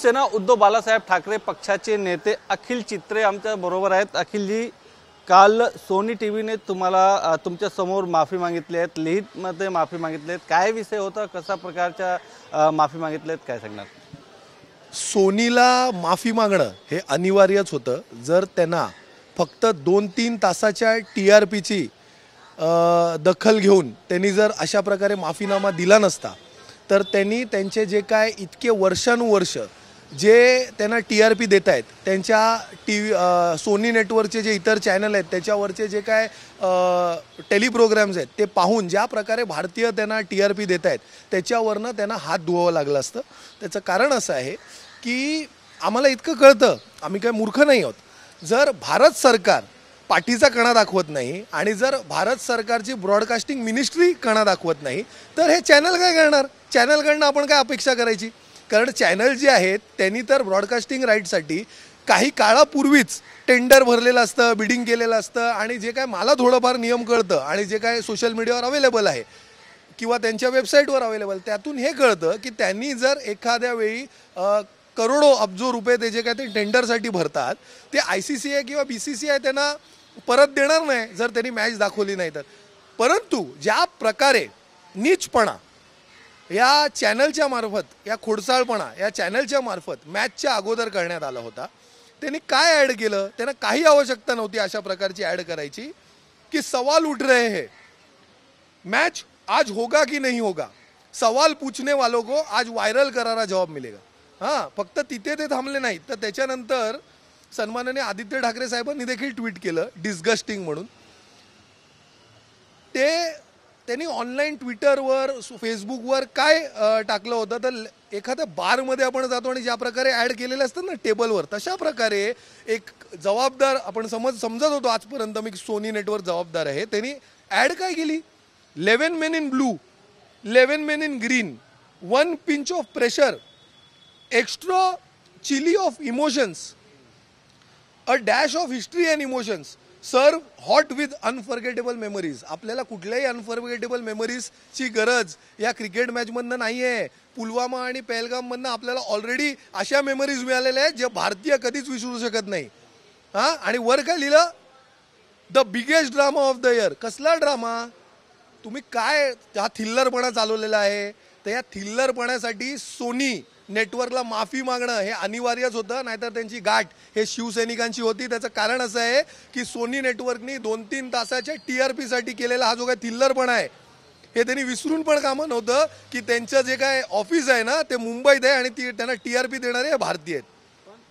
शिवसेना उद्धव बाळासाहेब ठाकरे पक्षाचे नेते अखिल चित्रे आमच्या बरोबर आहेत। अखिलजी, काल सोनी टीव्हीने तुम्हाला तुमच्या समोर माफी मागितली आहे, लिहितमध्ये माफी मागितली आहे, काय विषय होता, कशा प्रकारच्या माफी मागितली आहेत, काय सांगणार? सोनीला माफी मागणं हे अनिवार्यच होतं। जर त्यांना फक्त 2-3 तासाच्या TRPची दखल घेऊन त्यांनी जर अशा प्रकारे माफीनामा दिला नसता तर त्यांनी त्यांचे जे काय इतके वर्षानुवर्ष जे त्यांना TRP देत आहेत, त्यांच्या सोनी नेटवर्कचे जे इतर चॅनल आहेत त्याच्यावरचे जे काय टेलिप्रोग्राम्स आहेत ते पाहून ज्या प्रकारे भारतीय त्यांना TRP देत आहेत त्याच्यावरनं त्यांना हात धुवावं लागलं असतं। त्याचं कारण असं आहे की आम्हाला इतकं कळतं, आम्ही काय मूर्ख नाही आहोत। जर भारत सरकार पाठीचा कणा दाखवत नाही आणि जर भारत सरकारची ब्रॉडकास्टिंग मिनिस्ट्री कणा दाखवत नाही तर हे चॅनल काय करणार? चॅनलकडनं आपण काय अपेक्षा करायची? कारण चॅनल जे आहेत त्यांनी तर ब्रॉडकास्टिंग राईटसाठी काही काळापूर्वीच टेंडर भरलेलं असतं, बिडिंग केलेलं असतं आणि जे काय मला थोडंफार नियम कळतं आणि जे काय सोशल मीडियावर अवेलेबल आहे किंवा त्यांच्या वेबसाईटवर अवेलेबल, त्यातून हे कळतं की त्यांनी जर एखाद्या वेळी करोडो अब्जो रुपये ते जे काय ते टेंडरसाठी भरतात ते ICCI किंवा BCCI त्यांना परत देणार नाही जर त्यांनी मॅच दाखवली नाही तर। परंतु ज्या प्रकारे नीचपणा या चॅनलच्या मार्फत, या खोडसाळपणा या चॅनलच्या मार्फत मॅचच्या अगोदर करण्यात आला होता, त्यांनी काय ॲड केलं? त्यांना काही आवश्यकता नव्हती अशा प्रकारची ॲड करायची की सवाल उठ रहे हैं, मैच आज होगा कि नहीं होगा, सवाल पूछने वालों को आज वायरल करारा जवाब मिलेगा। हां, फक्त तिथे ते थांबले नाहीत तर त्याच्यानंतर सन्माननीय आदित्य ठाकरे साहेबांनी देखील ट्विट केलं डिस्गस्टिंग म्हणून। त्यांनी ऑनलाईन ट्विटरवर फेसबुकवर काय टाकलं होतं तर एखाद्या बारमध्ये आपण जातो आणि ज्या प्रकारे ॲड केलेले असतात ना टेबलवर, तशा प्रकारे एक जबाबदार आपण समजत होतो आजपर्यंत मी सोनी नेटवर्क जबाबदार आहे, त्यांनी ॲड काय केली? 11 men in blue, 11 men in green, 1 pinch of pressure, extra chili of emotions, a dash of history and emotions, सर्व हॉट विथ अनफॉरगेटेबल मेमरीज। आपल्याला कुठल्याही अनफॉरगेटेबल मेमरीजची गरज या क्रिकेट मॅचमधनं नाही आहे। पुलवामा आणि पहलगाममधनं आपल्याला ऑलरेडी अशा मेमरीज मिळालेल्या आहेत ज्या भारतीय कधीच विसरू शकत नाही। हां, आणि वर काय लिहिलं? The biggest drama of the year. कसला ड्रामा? तुम्ही काय हा थिल्लरपणा चालवलेला आहे? तर या थिल्लरपणासाठी सोनी नेटवर्कला माफी मागणं हे अनिवार्यच होतं, नाहीतर त्यांची गाठ हे शिवसैनिकांची होती। त्याचं कारण असं आहे की सोनी नेटवर्कनी 2-3 तासाच्या TRPसाठी केलेला हा जो काय थिल्लरपणा आहे हे त्यांनी विसरून पण कामं नव्हतं की त्यांचं जे काय ऑफिस आहे ना ते मुंबईत आहे आणि त्यांना TRP देणारे भारतीय आहेत।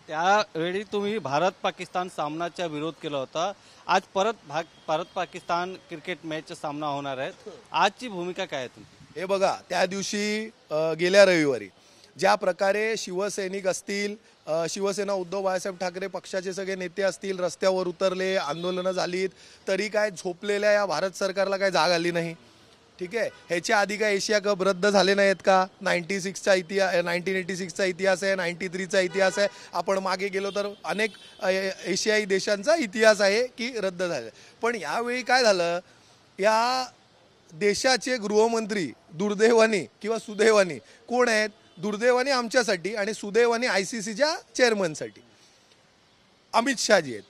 त्यावेळी तुम्ही भारत पाकिस्तान सामनाचा विरोध केला होता, आज भारत पाकिस्तान क्रिकेट मॅचचा सामना होणार आहे, आजची भूमिका काय आहे तुमची? हे बघा, त्या दिवशी गेल्या रविवारी ज्या प्रकारे शिवसैनिक असतील, शिवसेना उद्धव बाळासाहेब ठाकरे पक्षाचे सगळे नेते असतील, रस्त्यावर उतरले, आंदोलनं झालीत, तरी काय झोपलेल्या या भारत सरकारला काय जाग आली नाही? ठीक आहे, ह्याच्या आधी काय एशिया कप रद्द झाले नाहीत का? 96चा इतिहास, 1986चा इतिहास आहे, 93चा इतिहास आहे, आपण मागे गेलो तर अनेक एशियाई देशांचा इतिहास आहे की रद्द झाले। पण यावेळी काय झालं? या देशाचे गृहमंत्री दुर्दैवाने किंवा सुदैवाने कोण आहेत? दुर्दैवाने आमच्यासाठी आणि सुदैवाने ICCच्या चेअरमनसाठी अमित शहाजी आहेत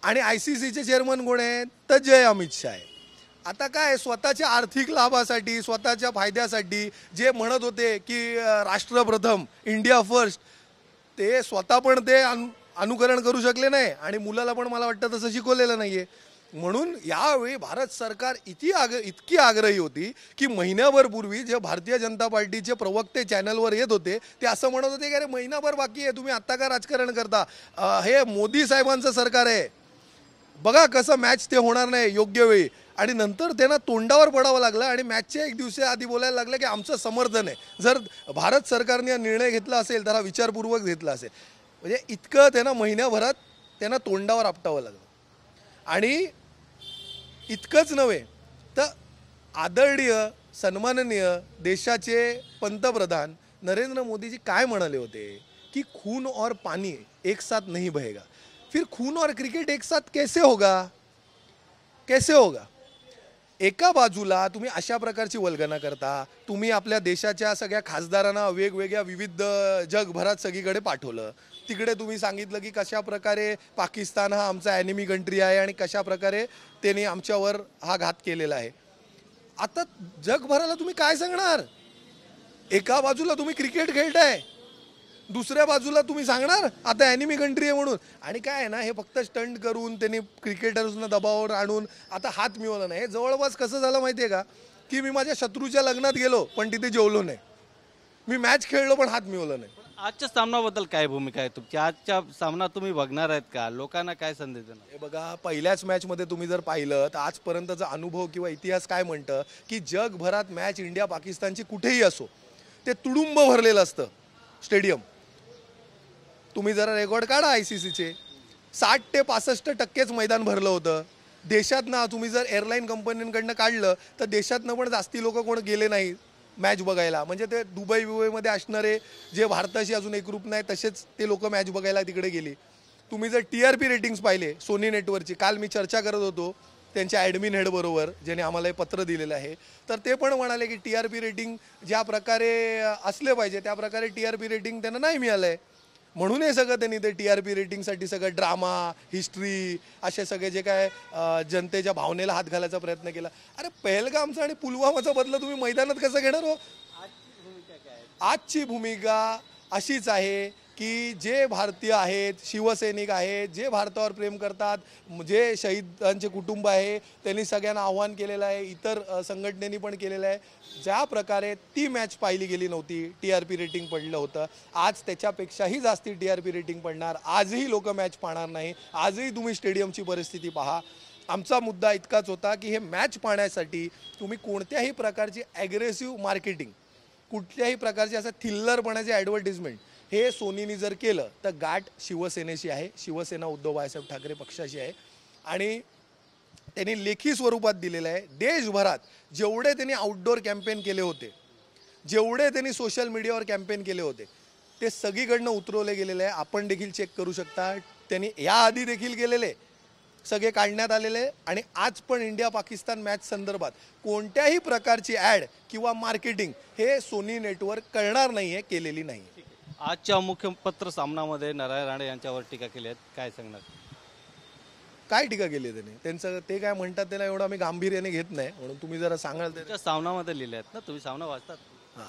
आणि ICCचे चेअरमन कोण आहेत? तर जय अमित शाह आहे। आता काय स्वतःच्या आर्थिक लाभासाठी, स्वतःच्या फायद्यासाठी जे म्हणत होते की राष्ट्र प्रथम, इंडिया फर्स्ट, ते स्वतः पण ते अनुकरण करू शकले नाही आणि मुलाला पण मला वाटतं तसं शिकवलेलं नाही आहे। म्हणून यावेळी भारत सरकार इतकी आग्रही होती की महिन्याभर पूर्वी जे भारतीय जनता पार्टीचे प्रवक्ते चॅनलवर येत होते ते असं म्हणत होते की अरे महिनाभर बाकी आहे, तुम्ही आत्ता का राजकारण करता? हे मोदी साहेबांचं सरकार आहे, बघा कसं मॅच ते होणार नाही योग्य वेळी। आणि नंतर त्यांना तोंडावर पडावं लागलं आणि मॅचच्या एक दिवशी आधी बोलायला लागलं की आमचं समर्थन आहे। जर भारत सरकारने हा निर्णय घेतला असेल तर हा विचारपूर्वक घेतला असेल। म्हणजे इतकं त्यांना महिन्याभरात त्यांना तोंडावर आपटावं लागलं। आणि इतकंच नव्हे तर आदरणीय सन्माननीय देशाचे पंतप्रधान नरेंद्र मोदीजी काय म्हणाले होते की खून और पानी एक साथ नहीं बहेगा, फिर खून और क्रिकेट एक साथ कैसे होगा? कैसे होगा? एका बाजूला तुम्ही अशा प्रकारची वल्गना करता, तुम्ही आपल्या देशाच्या सगळ्या खासदारांना वेगवेगळ्या विविध जगभरात सगळीकडे पाठवलं. तिकडे तुम्ही सांगितलं की कशा प्रकारे पाकिस्तान हा आमचा एनिमी कंट्री आहे आणि कशा प्रकारे त्यांनी आमच्यावर हा घात केलेला आहे. आता जगभराला तुम्ही काय सांगणार? एका बाजूला तुम्ही क्रिकेट खेळताय, दुसऱ्या बाजूला तुम्ही सांगणार आता एनिमी कंट्री आहे म्हणून. आणि काय आहे ना, हे फक्त स्टंट करून त्यांनी क्रिकेटर्सना दबावावर आणून आता हात मिळवला नाही. हे जवळपास कसं झालं माहिती आहे का, की मी माझ्या शत्रूच्या लग्नात गेलो पण तिथे जेवलो नाही, मी मॅच खेळलो पण हात मिळवला नाही. आजच्या सामनाबद्दल काय भूमिका आहे तुमची? आजच्या सामना तुम्ही बघणार आहेत का? लोकांना काय संदेश देणार? हे बघा, पहिल्याच मॅचमध्ये तुम्ही जर पाहिलं तर आजपर्यंतचा अनुभव किंवा इतिहास काय म्हणतं की जगभरात मॅच इंडिया पाकिस्तानची कुठेही असो ते तुडुंब भरलेलं असतं स्टेडियम. तुम्ही जरा रेकॉर्ड काढा ICCचे, 60 ते 65% मैदान भरलं होतं. देशातनं तुम्ही जर एअरलाईन कंपन्यांकडनं काढलं तर देशातनं पण जास्ती लोक कोण गेले नाही मॅच बघायला. म्हणजे ते दुबईमध्ये असणारे जे भारताशी अजून एकरूप नाही तसेच ते लोक मॅच बघायला तिकडे गेली. तुम्ही जर TRP रेटिंग्स पाहिले सोनी नेटवर्कची, काल मी चर्चा करत होतो त्यांच्या ॲडमिन हेड बरोबर ज्याने आम्हाला हे पत्र दिलेलं आहे, तर ते पण म्हणाले की TRP रेटिंग ज्या प्रकारे असले पाहिजे त्या प्रकारे TRP रेटिंग त्यांना नाही मिळालं आहे. म्हणून हे सगळं त्यांनी ते TRP रेटिंगसाठी सगळं ड्रामा, हिस्ट्री असे सगळे जे काय जनतेच्या भावनेला हात घालायचा प्रयत्न केला. अरे पहलगामचा आणि पुलवामाचा बदला तुम्ही मैदानात कसं घेणार हो? आजची भूमिका अशीच आहे की जे भारतीय आहेत, शिवसैनिक आहेत, जे भारतावर प्रेम करतात, जे शहीदांचे कुटुंब आहे, त्यांनी सगळ्यांना आव्हान केलेलं आहे, इतर संघटनेनी पण केलेलं आहे. ज्या प्रकारे ती मॅच पाहिली गेली नव्हती, TRP रेटिंग पडलं होतं, आज त्याच्यापेक्षाही जास्ती TRP रेटिंग पडणार. आजही लोक मॅच पाहणार नाही. आजही तुम्ही स्टेडियमची परिस्थिती पहा. आमचा मुद्दा इतकाच होता की हे मॅच पाहण्यासाठी तुम्ही कोणत्याही प्रकारची ॲग्रेसिव्ह मार्केटिंग, कुठल्याही प्रकारची असं थिल्लरपणाचे ॲडव्हर्टिजमेंट हे सोनीनी जर केलं तर गाठ शिवसेनेशी आहे. शिवसेना उद्धव बाळासाहेब ठाकरे पक्षाची आहे आणि त्यांनी लेखी स्वरूपात दिलेलं आहे. देशभरात जेवढे त्यांनी आउटडोअर कॅम्पेन केले होते, जेवढे त्यांनी सोशल मीडियावर कॅम्पेन केले होते, ते सगळीकडनं उतरवले गेलेले आहे. आपण देखील चेक करू शकता. त्यांनी याआधी देखील केलेले सगळे काढण्यात आलेले आणि आज पण इंडिया पाकिस्तान मॅच संदर्भात कोणत्याही प्रकारची ॲड किंवा मार्केटिंग हे सोनी नेटवर्क करणार नाही आहे, केलेली नाही. आजच्या मुख्य पत्र सामनामध्ये नारायण राणे यांच्यावर टीका केली आहे, काय सांगणार? काय टीका केली त्यांनी? त्यांचं ते काय म्हणतात त्याला एवढं आम्ही गांभीर्याने घेत नाही, म्हणून तुम्ही जरा सांगाल. त्याच्या सामनामध्ये लिहिले आहेत ना, तुम्ही सामना वाचतात. हां,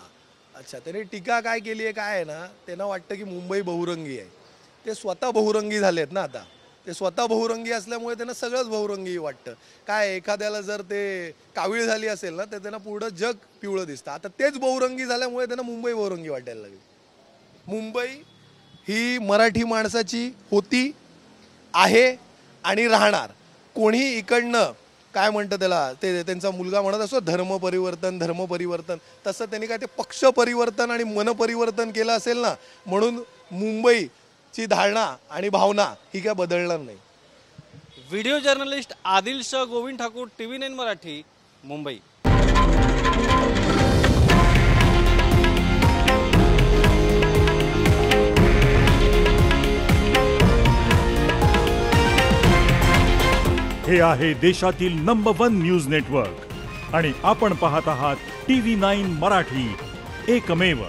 अच्छा. त्यांनी टीका काय केली आहे? काय आहे ना, त्यांना वाटतं की मुंबई बहुरंगी आहे. ते स्वतः बहुरंगी झाले आहेत ना आता. ते स्वतः बहुरंगी असल्यामुळे त्यांना सगळंच बहुरंगी वाटतं. काय एखाद्याला जर ते कावीळ झाली असेल ना तर त्यांना पूर्ण जग पिवळं दिसतं. आता तेच बहुरंगी झाल्यामुळे त्यांना मुंबई बहुरंगी वाटायला लागली. मुंबई ही मराठी माणसाची होती, आहे आणि राहणार. कोणीही इकडनं काय म्हणतं त्याला, ते त्यांचा मुलगा म्हणत असतो धर्म परिवर्तन, तसं त्यांनी काय ते पक्ष परिवर्तन आणि मन परिवर्तन केलं असेल ना, म्हणून मुंबईची धारणा आणि भावना ही काय बदलणार नाही. Video journalist Adil Shah, Govind Thakur, TV9 Marathi, Mumbai. हे आहे देशातील नंबर 1 न्यूज नेटवर्क आणि आपण पाहत आहात TV9 मराठी, एकमेव.